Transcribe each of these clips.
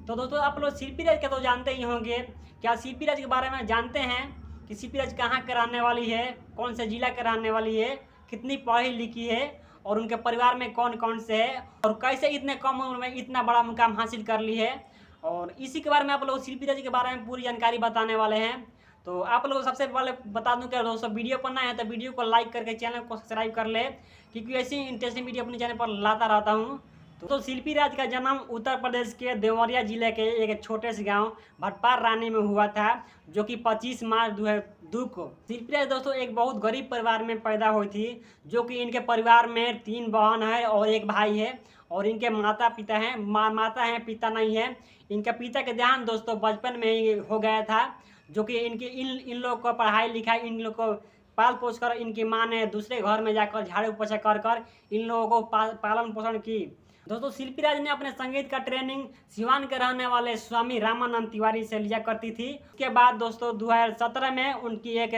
तो दोस्तों आप लोग सीपी राज का तो जानते ही होंगे। क्या सीपी राज के बारे में जानते हैं कि सीपी राज कहाँ के रहने वाली है, कौन से जिला के रहने वाली है, कितनी पढ़ी लिखी है और उनके परिवार में कौन कौन से है और कैसे इतने कम उम्र में इतना बड़ा मुकाम हासिल कर ली है। और इसी के बारे में आप लोग सीपी राज के बारे में पूरी जानकारी बताने वाले हैं। तो आप लोग सबसे पहले बता दूं कि दोस्तों वीडियो पर नया है तो वीडियो को लाइक करके चैनल को सब्सक्राइब कर ले, क्योंकि ऐसी इंटरेस्टिंग वीडियो अपने चैनल पर लाता रहता हूँ। तो सीपी राज का जन्म उत्तर प्रदेश के देवरिया जिले के एक छोटे से गांव भटपार रानी में हुआ था, जो कि 25 मार्च 2002 को। सीपी राज दोस्तों एक बहुत गरीब परिवार में पैदा हुई थी, जो कि इनके परिवार में 3 बहन है और 1 भाई है और इनके माता पिता हैं, माता हैं, पिता नहीं है। इनके पिता के देहांत दोस्तों बचपन में ही हो गया था, जो कि इन लोगों को पढ़ाई लिखाई, इन लोग को पाल पोस कर इनकी माँ ने दूसरे घर में जाकर झाड़ू पोछा कर कर इन लोगों को पालन पोषण की। दोस्तों सीपी राज ने अपने संगीत का ट्रेनिंग सिवान के रहने वाले स्वामी रामानंद तिवारी से लिया करती थी। उसके बाद दोस्तों 2017 में उनकी एक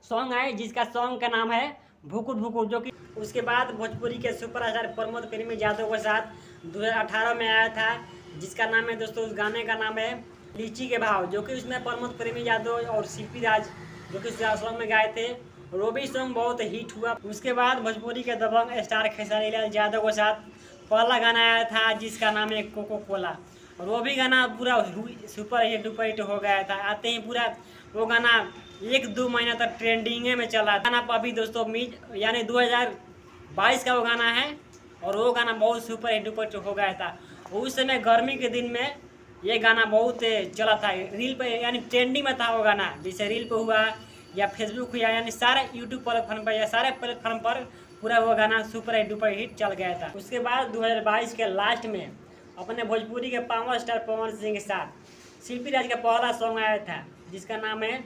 सॉन्ग आई जिसका सॉन्ग का नाम है भुकुर भुकुर, जो कि उसके बाद भोजपुरी के सुपरस्टार प्रमोद प्रेमी यादव के साथ 2018 में आया था, जिसका नाम है दोस्तों, उस गाने का नाम है लीची के भाव, जो कि उसमें प्रमोद प्रेमी यादव और सीपी राज जो कि सॉन्ग में गाए थे। और वो भी सॉन्ग बहुत हिट हुआ। उसके बाद भोजपुरी के दबंग स्टार खेसारी लाल यादव के साथ पहला गाना आया था जिसका नाम है कोको कोला, और वो भी गाना पूरा सुपर हिट डुपर हिट हो गया था। आते ही पूरा वो गाना 1-2 महीना तक ट्रेंडिंग में चला। गाना अभी दोस्तों यानी 2022 का वो गाना है और वो गाना बहुत सुपर हिट डुपर हिट हो गया था। उस समय गर्मी के दिन में ये गाना बहुत चला था, रील पे यानी ट्रेंडिंग में था वो गाना। जैसे रील पे हुआ या फेसबुक हुआ, यानी सारे यूट्यूब प्लेटफॉर्म पर या सारे प्लेटफॉर्म पर पूरा वो गाना सुपर हिट डुपर हिट चल गया था। उसके बाद 2022 के लास्ट में अपने भोजपुरी के पावर स्टार पवन सिंह के साथ सीपी राज का पहला सॉन्ग आया था जिसका नाम है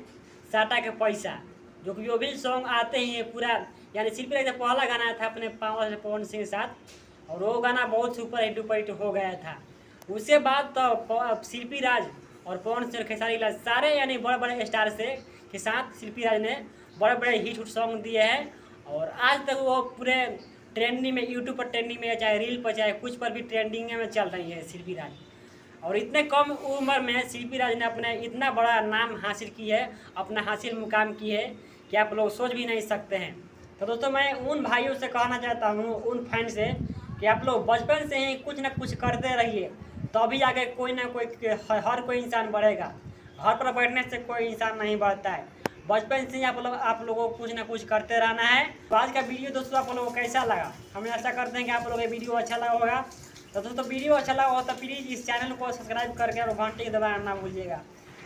साटा के पैसा, जो कि वो भी सॉन्ग आते ही पूरा यानी सीपी राज का पहला गाना आया था अपने पावर स्टार पवन सिंह के साथ, और वो गाना बहुत सुपर हिट डुपर हिट हो गया था। उसके बाद तो सीपी राज और पवन सिंह खेसारी लाल सारे यानी बड़े बड़े स्टार से के साथ सीपी राज ने बड़े बड़े हिट सॉन्ग दिए हैं, और आज तक वो पूरे ट्रेंडिंग में, यूट्यूब पर ट्रेंडिंग में, चाहे रील पर चाहे कुछ पर भी ट्रेंडिंग में चल रही है सीपी राज। और इतने कम उम्र में सीपी राज ने अपने इतना बड़ा नाम हासिल की है, अपना हासिल मुकाम की है कि आप लोग सोच भी नहीं सकते हैं। तो दोस्तों मैं उन भाइयों से कहना चाहता हूँ, उन फैन से, कि आप लोग बचपन से ही कुछ ना कुछ करते रहिए, तभी आगे कोई ना कोई हर कोई इंसान बढ़ेगा। घर पर बैठने से कोई इंसान नहीं बढ़ता है। बचपन से ही आप लोगों को कुछ ना कुछ करते रहना है। तो आज का वीडियो दोस्तों आप लोगों को कैसा लगा, हमें आशा करते हैं कि आप लोगों को ये वीडियो अच्छा लगा होगा। तो दोस्तों वीडियो अच्छा लगा हो तो प्लीज़ इस चैनल को सब्सक्राइब करके और घंटी दबाना ना भूलिएगा,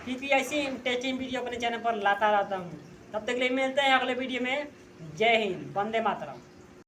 क्योंकि ऐसी इंटरेस्टिंग वीडियो अपने चैनल पर लाता रहता हूँ। तब तक के लिए मिलते हैं अगले वीडियो में। जय हिंद, वंदे मातरम।